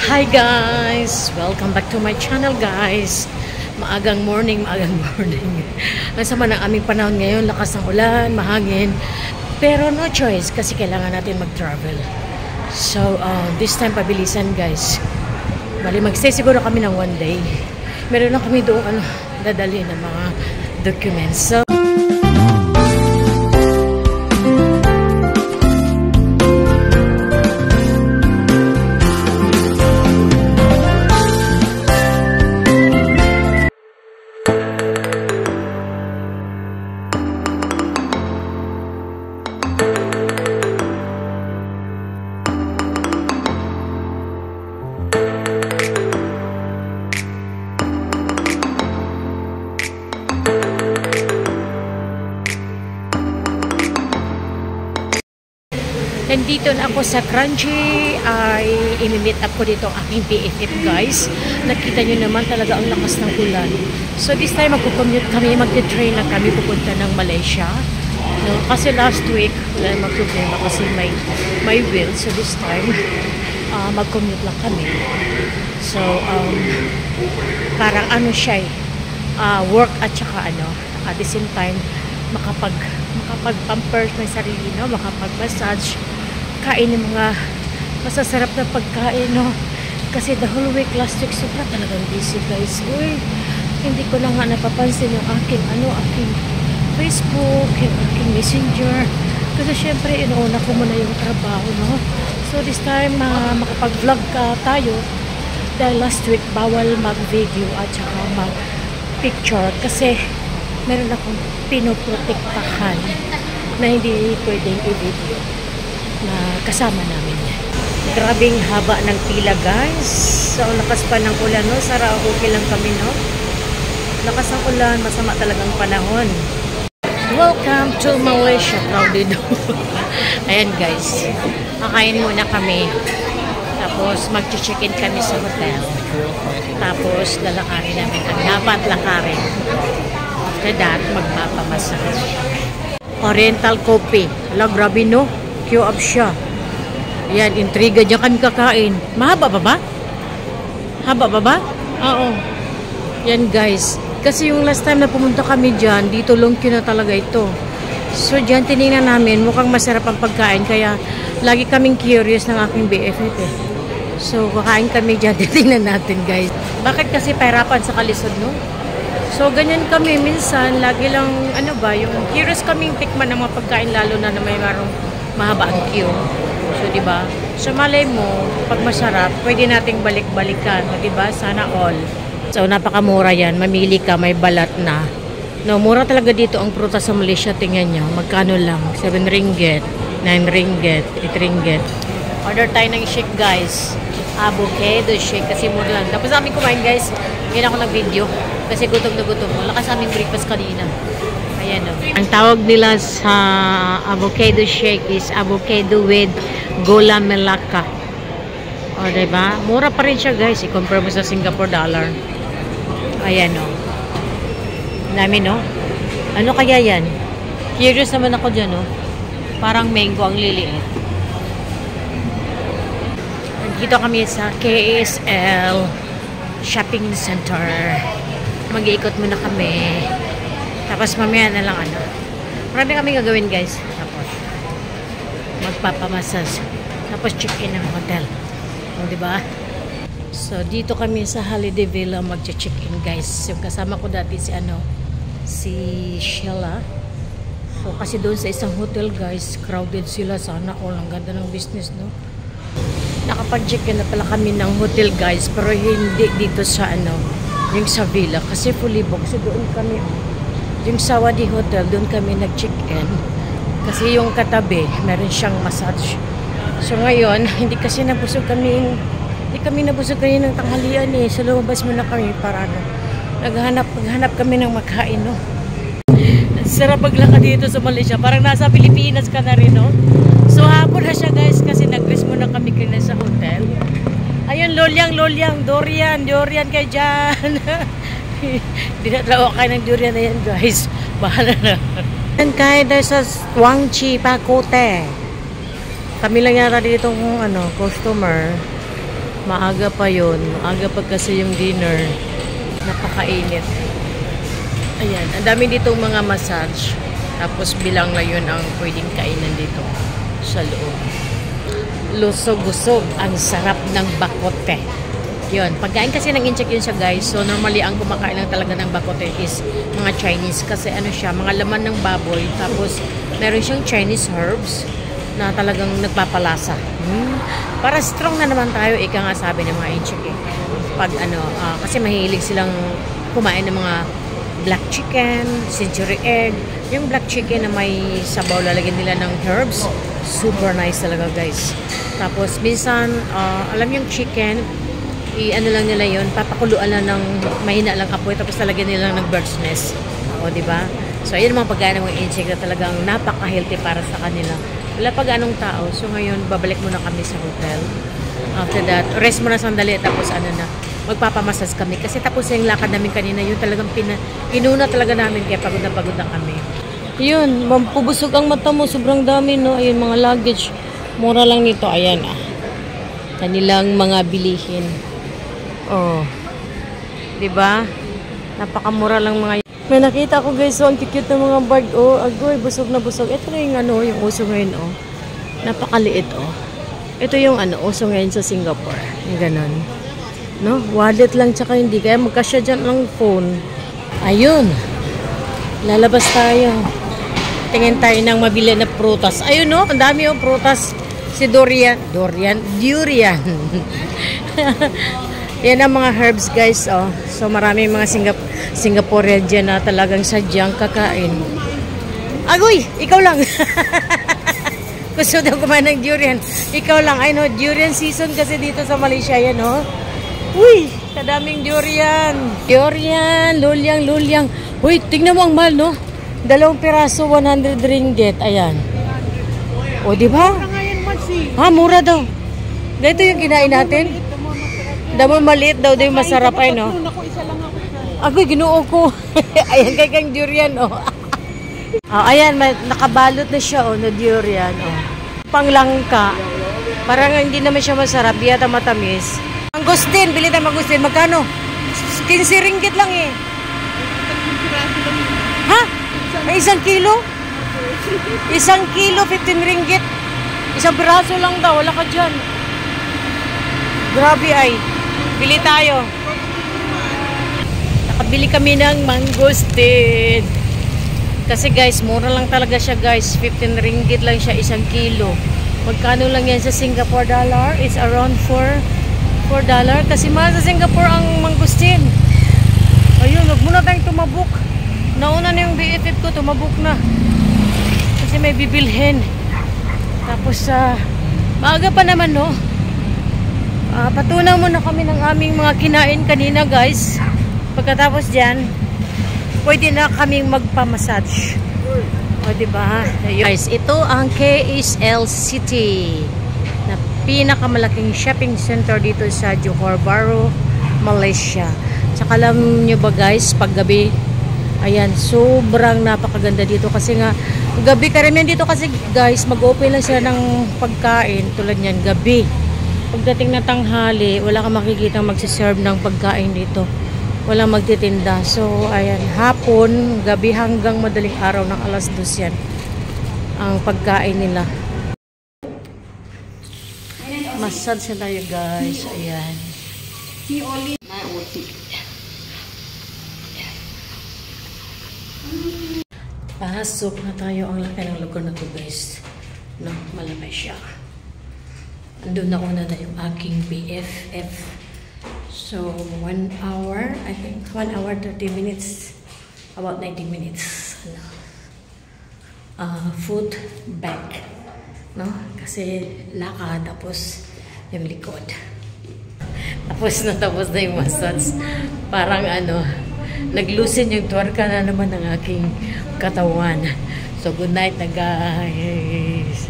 Hi guys! Welcome back to my channel guys. Maagang morning. Ang sama ng aming panahon ngayon, lakas ng ulan, mahangin. Pero no choice kasi kailangan natin mag-travel. So this time pabilisan guys. Bali mag-stay siguro kami ng one day. Meron lang kami doon dadali ng mga documents. So nandito na ako sa Crunchy, ay imi-meet up ko dito ang aking BFF guys. Nakita nyo naman talaga ang lakas ng ulan. So this time magkukommute kami, magte-train na kami pupunta ng Malaysia. No? Kasi last week wala namang problema kasi may will. So this time mag-commute lang kami. So parang ano siya work at saka at the same time makapag-pamper ng sarili, no? Makapag-massage, kain ng mga masasarap na pagkain, no? Kasi the whole week last week sobra talagang busy guys. Uy, hindi ko na nga napapansin yung aking Facebook, yung aking Messenger, kasi syempre inuuna ko muna yung trabaho, no? So this time makapag-vlog tayo dahil last week bawal mag-video at saka mag-picture kasi meron akong pinoprotektahan na hindi pwedeng i-video na kasama namin. Grabing haba ng pila guys. So lakas pa ng ulan, no? Sara okay lang kami, no? Lakas ng ulan, masama talagang panahon. Welcome to Malaysia, crowded. Ayan guys, kakain muna kami. Tapos mag-check-in kami sa hotel. Tapos lalakarin namin ang dapat lakarin. After that, magpapamassage. Oriental coffee. Hala, grabe no? Queue up siya. Ayan, intriga. Diyan kami kakain. Mahaba pa ba? Haba pa ba? Oo. Yan guys. Kasi yung last time na pumunta kami dyan, dito long queue na talaga ito. So dyan, tinignan namin. Mukhang masarap ang pagkain. Kaya lagi kaming curious ng aking BFF eh. So kakain kami dyan. Titingnan natin guys. Bakit kasi pahirapan sa kalisod, no? So, ganyan kami. Minsan, lagi lang, yung curious kaming tikman ng mga pagkain, lalo na may marong mahaba ang queue. So, diba? So, malay mo, pag masarap, pwede nating balik-balikan. Diba? Sana all. So, napakamura yan. Mamili ka, may balat na. No, mura talaga dito ang prutas sa Malaysia. Tingnan nyo. Magkano lang? 7 ringgit, 9 ringgit, 8 ringgit. Order tayo ng shake, guys. Avocado shake. Kasi mura lang. Tapos namin kumain, guys. Hindi ako nag-video. Kasi gutom na gutom. Malakas aming breakfast kanina. Ayan o. Ang tawag nila sa avocado shake is avocado with Gula Melaka. O, diba? Mura pa rin siya guys. I-compare mo sa Singapore dollar. Ayan o. Dami no? Ano kaya yan? Curious naman ako dyan o. Parang mango ang liliit. Nandito kami sa KSL Shopping Center. Mag-iikot muna kami. Tapos mamaya na lang marami kami gagawin guys. Tapos magpapamassage. Tapos check-in ng hotel. O, diba? So dito kami sa Holiday Villa mag-check-in guys. Yung kasama ko dati si Sheila. So kasi doon sa isang hotel guys, crowded sila. Sana all ang ganda ng business, no? Nakapag-check-in na pala kami ng hotel guys, pero hindi dito sa yung sa villa kasi fully booked. So doon kami yung sa Wadi Hotel, doon kami nag-check-in kasi yung katabi meron siyang massage. So ngayon hindi kami nabusog kanina ng tanghalian eh. So lumabas muna kami para naghanap kami ng makain, no? Sarap paglakad dito sa Malaysia, parang nasa Pilipinas ka na rin, no? So hapon na siya guys kasi nag-rest muna kami kanina sa hotel. Ayun, lolyang, durian kay dyan. Dinatlawa kayo ng durian na yan guys. Bahala na. Yan kayo dahil sa Wangchi Pakote. Kami lang yata dito customer. Maaga pa yon. Maaga pa kasi yung dinner. Napakainit. Ayan. Ang dami ditong mga massage. Tapos bilang na yun ang pwedeng kainan dito sa loob. Lusog-usog. Ang sarap ng bakote. Yun. Pagkain kasi ng incheck yun siya guys. So normally ang kumakain lang talaga ng bakote is mga Chinese. Kasi ano siya, mga laman ng baboy. Tapos meron siyang Chinese herbs na talagang nagpapalasa. Para strong na naman tayo, ika nga sabi ng mga incheck eh. Pag ano, kasi mahilig silang kumain ng mga black chicken, century egg. Yung black chicken na may sabaw, lalagyan nila ng herbs. Super nice talaga guys. Tapos minsan, alam yung chicken, i-ano lang nila yun, papakuluan lang ng mahina lang apoy, tapos lalagyan nila ng bird's nest. O, diba? So, ayun mga pagkain ng mga incheck na talagang napaka-healthy para sa kanila. Wala pa ganong tao. So, ngayon, babalik muna kami sa hotel. After that, rest muna sandali, tapos ano na, magpapamasas kami. Kasi tapos yung lakad namin kanina, yun talagang inuna talaga namin, kaya pagod na kami. Yun, mampubusog ang mata mo, sobrang dami, no? Ayun, mga luggage. Mura lang nito, ayan, kanilang mga bilihin. Oh. 'Di ba? Napakamura lang mga. May nakita ko guys, so ang cute ng mga bag. Oh, agoy, busog na busog. Ito na yung ano, yung uso ngayon, oh. Napakaliit, oh. Ito yung ano, uso ngayon sa Singapore. Yung ganon. No? Wallet lang tsaka hindi. Kaya magkasya dyan ng phone. Ayun. Lalabas tayo. Tingin tayo ng mabili na prutas. Ayun, no? Ang dami yung prutas. Si Durian. Durian. Yan ang mga herbs guys, oh. So marami mga Singaporean dyan na talagang sadyang kakain. Agoy! Ikaw lang! Gusto daw kumain ng durian. Ikaw lang. I know, durian season kasi dito sa Malaysia yan, oh. Uy! Kadaming durian. Durian! Lulyang. Uy, tingnan mo ang mahal, no? 2 piraso, 100 ringgit. Ayan. O, diba? Ha, mura daw. Ganito yung kinain natin. Damo maliit daw yung masarap ay no. Agoy ginuo ko. Ayan kay kang durian oh. Ayan nakabalot na siya oh na durian oh. Panglangka. Parang hindi naman siya masarap, yata matamis. Mangustin, bili tayo mangustin. Magkano? 15 ringgit lang eh. Ha? Ay, 1 kilo? 1 kilo 15 ringgit. 1 piraso lang daw, wala ka dyan. Grabe ay. Bili tayo. Nakabili kami ng mangosteen. Kasi guys, mura lang talaga siya guys. 15 ringgit lang siya 1 kilo. Magkano lang yan sa Singapore dollar? It's around $4. Kasi mahal sa Singapore ang mangosteen. Ayun, wag muna tayong tumabok. Nauna na yung BFF ko, tumabok na. Kasi may bibilhin. Tapos, maaga pa naman, no? Patunaw muna kami ng aming mga kinain kanina guys. Pagkatapos dyan, pwede na kaming magpamassage. O diba? Guys, ito ang KSL City na pinakamalaking shopping center dito sa Johor Bahru, Malaysia. Tsaka alam nyo ba guys, paggabi, ayan, sobrang napakaganda dito kasi nga, gabi karamihan dito kasi guys, mag-open lang sila ng pagkain tulad niyan, gabi. Pagdating na tanghali, wala kang makikita magsiserve ng pagkain dito. Wala magtitinda. So, ayan, hapon, gabi hanggang madaling araw ng alas 2 yan ang pagkain nila. Massage na tayo guys. Ayan. Pasok na tayo. Ang laki ng lugar na to guys. No, malaki siya. Andun na una na yung aking BFF. So, 1 hour, I think 1 hour 30 minutes, about 90 minutes. Foot back, no? Kasi lakad, tapos yung likod. Tapos na yung massage. Parang ano, naglusin yung tuwarka na naman ng aking katawan. So, good night na guys.